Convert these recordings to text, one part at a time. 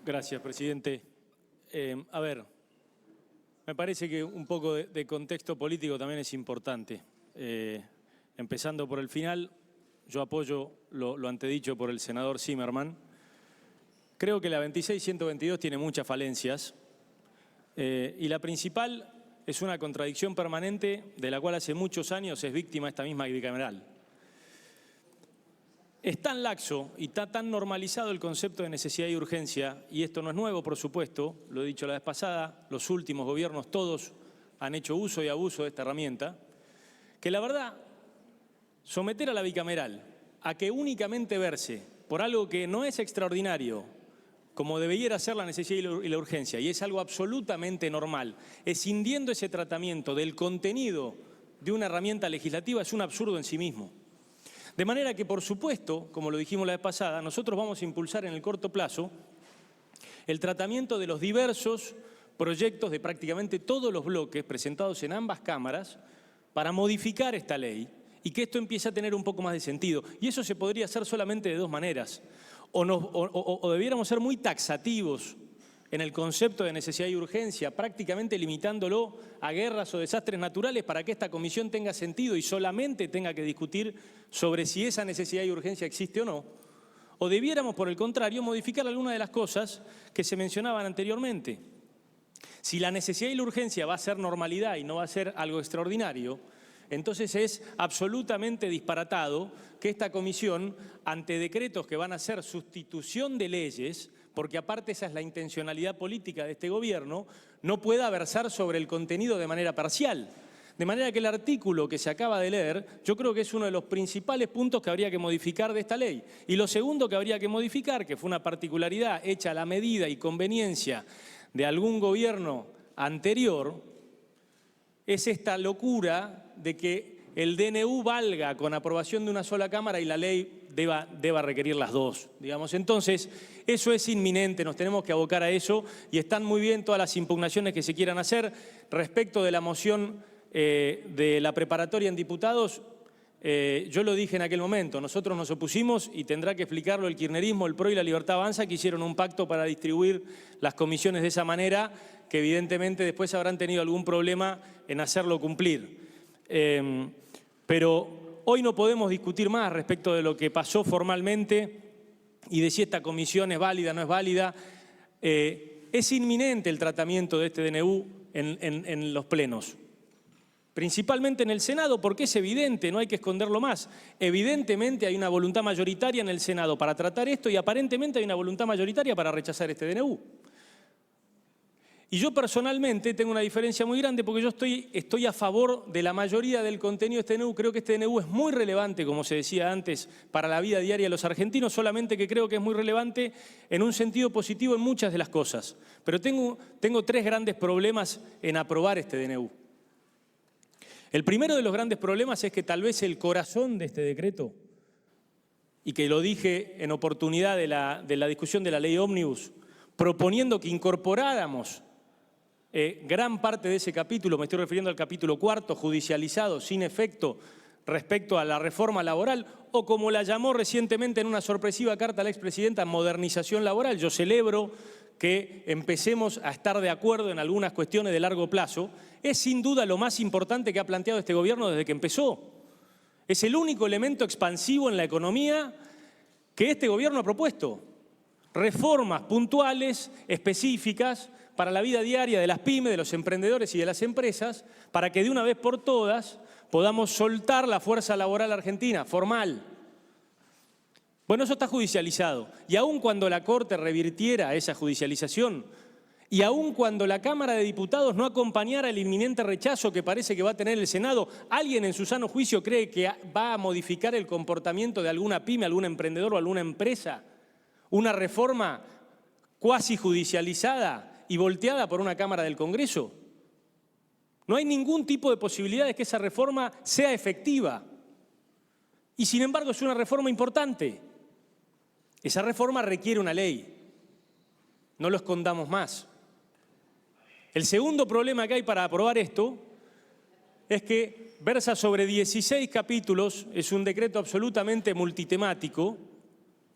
Gracias, presidente. A ver, me parece que un poco de contexto político también es importante. Empezando por el final, yo apoyo lo antedicho por el senador Zimmerman. Creo que la 26.122 tiene muchas falencias y la principal es una contradicción permanente de la cual hace muchos años es víctima esta misma bicameral. Es tan laxo y está tan normalizado el concepto de necesidad y urgencia, y esto no es nuevo, por supuesto, lo he dicho la vez pasada, los últimos gobiernos todos han hecho uso y abuso de esta herramienta, que la verdad, someter a la bicameral a que únicamente verse por algo que no es extraordinario, como debiera ser la necesidad y la urgencia, y es algo absolutamente normal, escindiendo ese tratamiento del contenido de una herramienta legislativa, es un absurdo en sí mismo. De manera que, por supuesto, como lo dijimos la vez pasada, nosotros vamos a impulsar en el corto plazo el tratamiento de los diversos proyectos de prácticamente todos los bloques presentados en ambas cámaras para modificar esta ley y que esto empiece a tener un poco más de sentido. Y eso se podría hacer solamente de dos maneras. O debiéramos ser muy taxativos en el concepto de necesidad y urgencia, prácticamente limitándolo a guerras o desastres naturales para que esta comisión tenga sentido y solamente tenga que discutir sobre si esa necesidad y urgencia existe o no. O debiéramos, por el contrario, modificar algunas de las cosas que se mencionaban anteriormente. Si la necesidad y la urgencia va a ser normalidad y no va a ser algo extraordinario, entonces es absolutamente disparatado que esta comisión, ante decretos que van a ser sustitución de leyes, porque aparte esa es la intencionalidad política de este gobierno, no pueda versar sobre el contenido de manera parcial. De manera que el artículo que se acaba de leer, yo creo que es uno de los principales puntos que habría que modificar de esta ley. Y lo segundo que habría que modificar, que fue una particularidad hecha a la medida y conveniencia de algún gobierno anterior, es esta locura de que el DNU valga con aprobación de una sola Cámara y la ley deba requerir las dos, digamos. Entonces, eso es inminente, nos tenemos que abocar a eso y están muy bien todas las impugnaciones que se quieran hacer. Respecto de la moción de la preparatoria en diputados, yo lo dije en aquel momento, nosotros nos opusimos y tendrá que explicarlo el kirchnerismo, el PRO y la Libertad Avanza, que hicieron un pacto para distribuir las comisiones de esa manera, que evidentemente después habrán tenido algún problema en hacerlo cumplir. Pero hoy no podemos discutir más respecto de lo que pasó formalmente y de si esta comisión es válida o no es válida. Es inminente el tratamiento de este DNU en los plenos. Principalmente en el Senado, porque es evidente, no hay que esconderlo más. Evidentemente hay una voluntad mayoritaria en el Senado para tratar esto y aparentemente hay una voluntad mayoritaria para rechazar este DNU. Y yo personalmente tengo una diferencia muy grande porque yo estoy a favor de la mayoría del contenido de este DNU. Creo que este DNU es muy relevante, como se decía antes, para la vida diaria de los argentinos, solamente que creo que es muy relevante en un sentido positivo en muchas de las cosas. Pero tengo tres grandes problemas en aprobar este DNU. El primero de los grandes problemas es que tal vez el corazón de este decreto, y que lo dije en oportunidad de la discusión de la ley ómnibus, proponiendo que incorporáramos gran parte de ese capítulo, me estoy refiriendo al capítulo 4, judicializado, sin efecto, respecto a la reforma laboral, o como la llamó recientemente en una sorpresiva carta a la expresidenta, modernización laboral. Yo celebro que empecemos a estar de acuerdo en algunas cuestiones de largo plazo. Es sin duda lo más importante que ha planteado este gobierno desde que empezó. Es el único elemento expansivo en la economía que este gobierno ha propuesto. Reformas puntuales, específicas, para la vida diaria de las pymes, de los emprendedores y de las empresas, para que de una vez por todas podamos soltar la fuerza laboral argentina, formal. Bueno, eso está judicializado. Y aun cuando la Corte revirtiera esa judicialización, y aun cuando la Cámara de Diputados no acompañara el inminente rechazo que parece que va a tener el Senado, ¿alguien en su sano juicio cree que va a modificar el comportamiento de alguna pyme, algún emprendedor o alguna empresa? Una reforma cuasi judicializada y volteada por una Cámara del Congreso. No hay ningún tipo de posibilidad de que esa reforma sea efectiva. Y sin embargo es una reforma importante. Esa reforma requiere una ley. No lo escondamos más. El segundo problema que hay para aprobar esto es que versa sobre 16 capítulos, es un decreto absolutamente multitemático,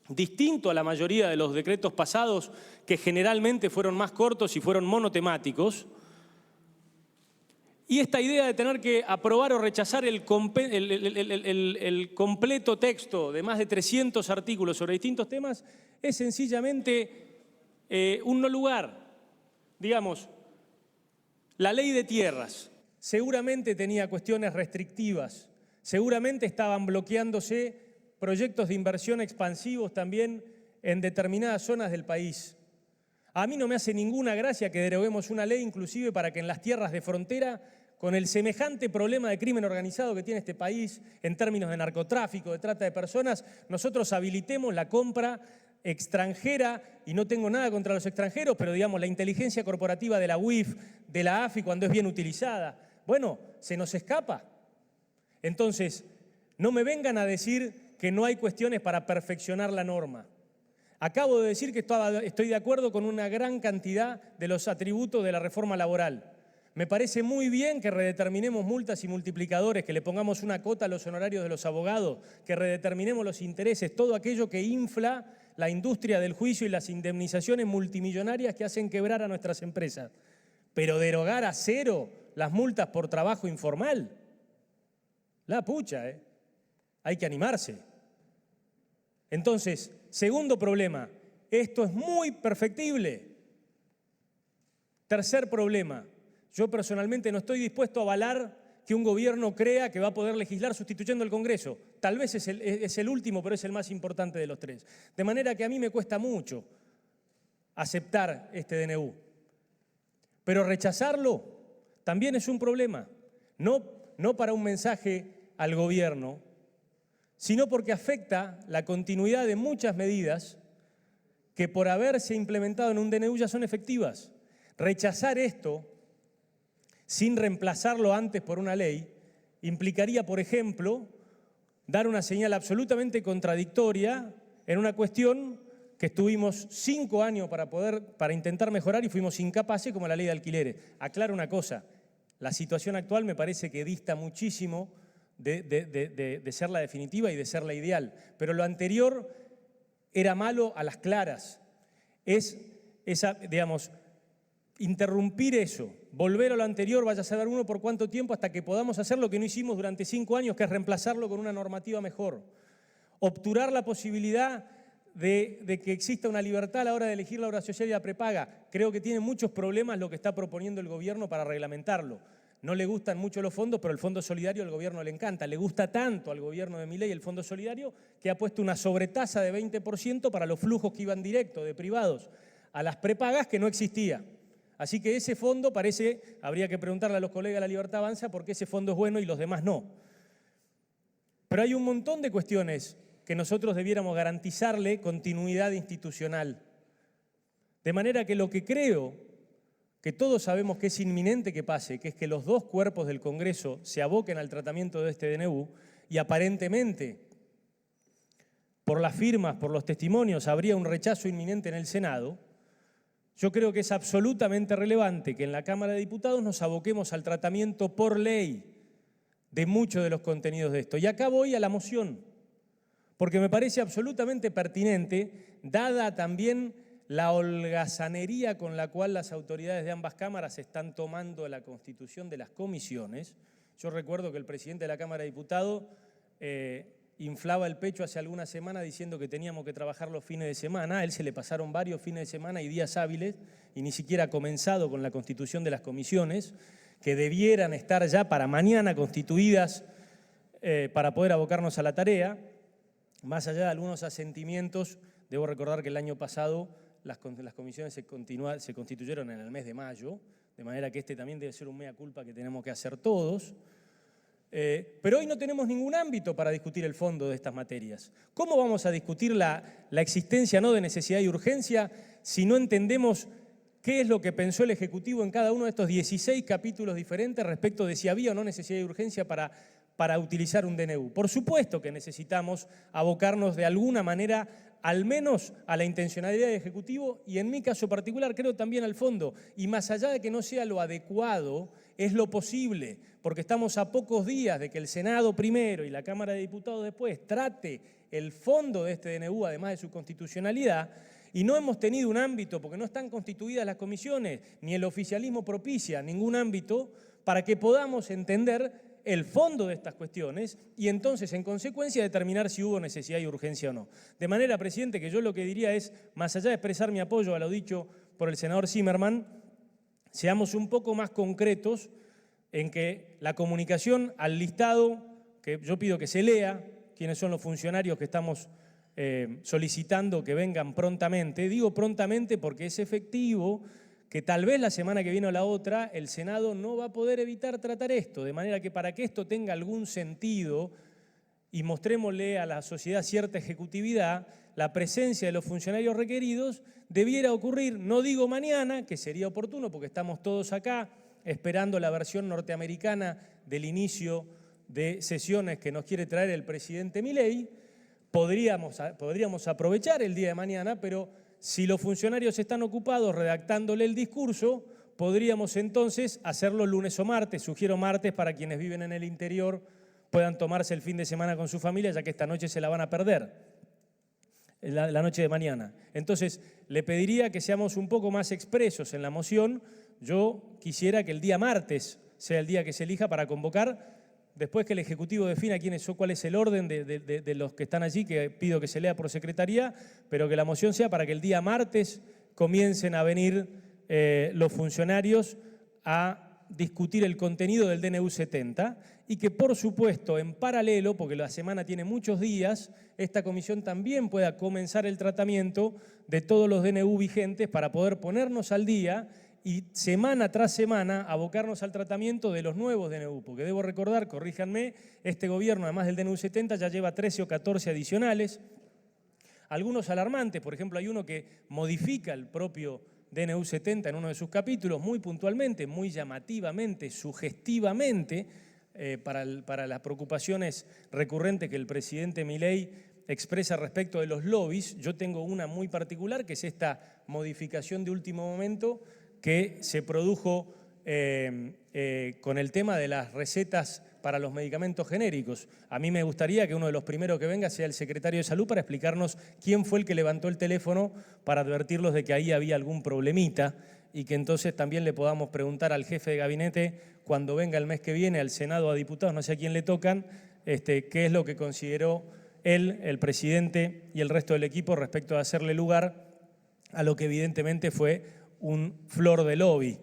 distinto a la mayoría de los decretos pasados, que generalmente fueron más cortos y fueron monotemáticos. Y esta idea de tener que aprobar o rechazar el completo texto de más de 300 artículos sobre distintos temas es sencillamente un no lugar. Digamos, la ley de tierras seguramente tenía cuestiones restrictivas, seguramente estaban bloqueándose proyectos de inversión expansivos también en determinadas zonas del país. A mí no me hace ninguna gracia que deroguemos una ley inclusive para que en las tierras de frontera, con el semejante problema de crimen organizado que tiene este país en términos de narcotráfico, de trata de personas, nosotros habilitemos la compra extranjera, y no tengo nada contra los extranjeros, pero digamos la inteligencia corporativa de la UIF, de la AFI cuando es bien utilizada. Bueno, se nos escapa. Entonces, no me vengan a decir que no hay cuestiones para perfeccionar la norma. Acabo de decir que estoy de acuerdo con una gran cantidad de los atributos de la reforma laboral. Me parece muy bien que redeterminemos multas y multiplicadores, que le pongamos una cota a los honorarios de los abogados, que redeterminemos los intereses, todo aquello que infla la industria del juicio y las indemnizaciones multimillonarias que hacen quebrar a nuestras empresas. Pero derogar a cero las multas por trabajo informal, la pucha, hay que animarse. Entonces, segundo problema, esto es muy perfectible. Tercer problema, yo personalmente no estoy dispuesto a avalar que un gobierno crea que va a poder legislar sustituyendo al Congreso. Tal vez es el último, pero es el más importante de los tres. De manera que a mí me cuesta mucho aceptar este DNU. Pero rechazarlo también es un problema. No para un mensaje al gobierno, sino porque afecta la continuidad de muchas medidas que por haberse implementado en un DNU ya son efectivas. Rechazar esto sin reemplazarlo antes por una ley implicaría, por ejemplo, dar una señal absolutamente contradictoria en una cuestión que estuvimos 5 años para intentar mejorar y fuimos incapaces, como la ley de alquileres. Aclaro una cosa, la situación actual me parece que dista muchísimo de ser la definitiva y de ser la ideal, pero lo anterior era malo a las claras. Interrumpir eso, volver a lo anterior, vaya a saber uno por cuánto tiempo, hasta que podamos hacer lo que no hicimos durante 5 años, que es reemplazarlo con una normativa mejor. Obturar la posibilidad de que exista una libertad a la hora de elegir la obra social y la prepaga. Creo que tiene muchos problemas lo que está proponiendo el gobierno para reglamentarlo. No le gustan mucho los fondos, pero el Fondo Solidario al gobierno le encanta. Le gusta tanto al gobierno de Milei el Fondo Solidario que ha puesto una sobretasa de 20% para los flujos que iban directos de privados a las prepagas que no existía. Así que ese fondo habría que preguntarle a los colegas de La Libertad Avanza por qué ese fondo es bueno y los demás no. Pero hay un montón de cuestiones que nosotros debiéramos garantizarle continuidad institucional. De manera que lo que creo que todos sabemos que es inminente que pase, que es que los dos cuerpos del Congreso se aboquen al tratamiento de este DNU y aparentemente, por las firmas, por los testimonios, habría un rechazo inminente en el Senado. Yo creo que es absolutamente relevante que en la Cámara de Diputados nos aboquemos al tratamiento por ley de muchos de los contenidos de esto. Y acá voy a la moción, porque me parece absolutamente pertinente, dada también la holgazanería con la cual las autoridades de ambas cámaras están tomando la constitución de las comisiones. Yo recuerdo que el presidente de la Cámara de Diputados inflaba el pecho hace algunas semanas diciendo que teníamos que trabajar los fines de semana. A él se le pasaron varios fines de semana y días hábiles y ni siquiera ha comenzado con la constitución de las comisiones, que debieran estar ya para mañana constituidas para poder abocarnos a la tarea. Más allá de algunos asentimientos, debo recordar que el año pasado las comisiones se constituyeron en el mes de mayo, de manera que este también debe ser un mea culpa que tenemos que hacer todos. Pero hoy no tenemos ningún ámbito para discutir el fondo de estas materias. ¿Cómo vamos a discutir la existencia no de necesidad y urgencia si no entendemos qué es lo que pensó el Ejecutivo en cada uno de estos 16 capítulos diferentes respecto de si había o no necesidad y urgencia para utilizar un DNU? Por supuesto que necesitamos abocarnos de alguna manera al menos a la intencionalidad del Ejecutivo y en mi caso particular creo también al fondo. Y más allá de que no sea lo adecuado, es lo posible, porque estamos a pocos días de que el Senado primero y la Cámara de Diputados después trate el fondo de este DNU, además de su constitucionalidad, y no hemos tenido un ámbito, porque no están constituidas las comisiones, ni el oficialismo propicia ningún ámbito para que podamos entender el fondo de estas cuestiones y entonces, en consecuencia, determinar si hubo necesidad y urgencia o no. De manera, presidente, que yo lo que diría es, más allá de expresar mi apoyo a lo dicho por el senador Zimmerman, seamos un poco más concretos en que la comunicación al listado, que yo pido que se lea, quiénes son los funcionarios que estamos solicitando que vengan prontamente. Digo prontamente porque es efectivo que tal vez la semana que viene o la otra el Senado no va a poder evitar tratar esto, de manera que para que esto tenga algún sentido y mostrémosle a la sociedad cierta ejecutividad, la presencia de los funcionarios requeridos debiera ocurrir, no digo mañana, que sería oportuno porque estamos todos acá esperando la versión norteamericana del inicio de sesiones que nos quiere traer el presidente Milei. Podríamos aprovechar el día de mañana, pero si los funcionarios están ocupados redactándole el discurso, podríamos entonces hacerlo lunes o martes. Sugiero martes para quienes viven en el interior puedan tomarse el fin de semana con su familia, ya que esta noche se la van a perder, la noche de mañana. Entonces, le pediría que seamos un poco más expresos en la moción. Yo quisiera que el día martes sea el día que se elija para convocar, después que el Ejecutivo defina cuál es el orden de los que están allí, que pido que se lea por secretaría, pero que la moción sea para que el día martes comiencen a venir los funcionarios a discutir el contenido del DNU 70 y que, por supuesto, en paralelo, porque la semana tiene muchos días, esta comisión también pueda comenzar el tratamiento de todos los DNU vigentes para poder ponernos al día y semana tras semana abocarnos al tratamiento de los nuevos DNU, porque debo recordar, corríjanme, este gobierno, además del DNU 70, ya lleva 13 o 14 adicionales, algunos alarmantes. Por ejemplo, hay uno que modifica el propio DNU 70 en uno de sus capítulos, muy puntualmente, muy llamativamente, sugestivamente, para las preocupaciones recurrentes que el presidente Milei expresa respecto de los lobbies. Yo tengo una muy particular, que es esta modificación de último momento que se produjo con el tema de las recetas para los medicamentos genéricos. A mí me gustaría que uno de los primeros que venga sea el secretario de Salud para explicarnos quién fue el que levantó el teléfono para advertirlos de que ahí había algún problemita y que entonces también le podamos preguntar al jefe de gabinete cuando venga el mes que viene al Senado, a diputados, no sé a quién le tocan, qué es lo que consideró él, el presidente y el resto del equipo respecto de hacerle lugar a lo que evidentemente fue un flor de lobby.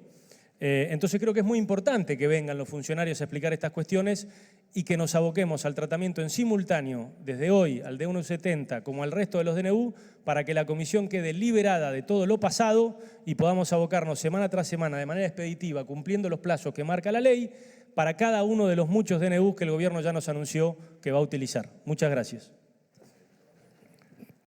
Entonces creo que es muy importante que vengan los funcionarios a explicar estas cuestiones y que nos aboquemos al tratamiento en simultáneo, desde hoy al DNU 70 como al resto de los DNU, para que la comisión quede liberada de todo lo pasado y podamos abocarnos semana tras semana de manera expeditiva, cumpliendo los plazos que marca la ley, para cada uno de los muchos DNU que el gobierno ya nos anunció que va a utilizar. Muchas gracias.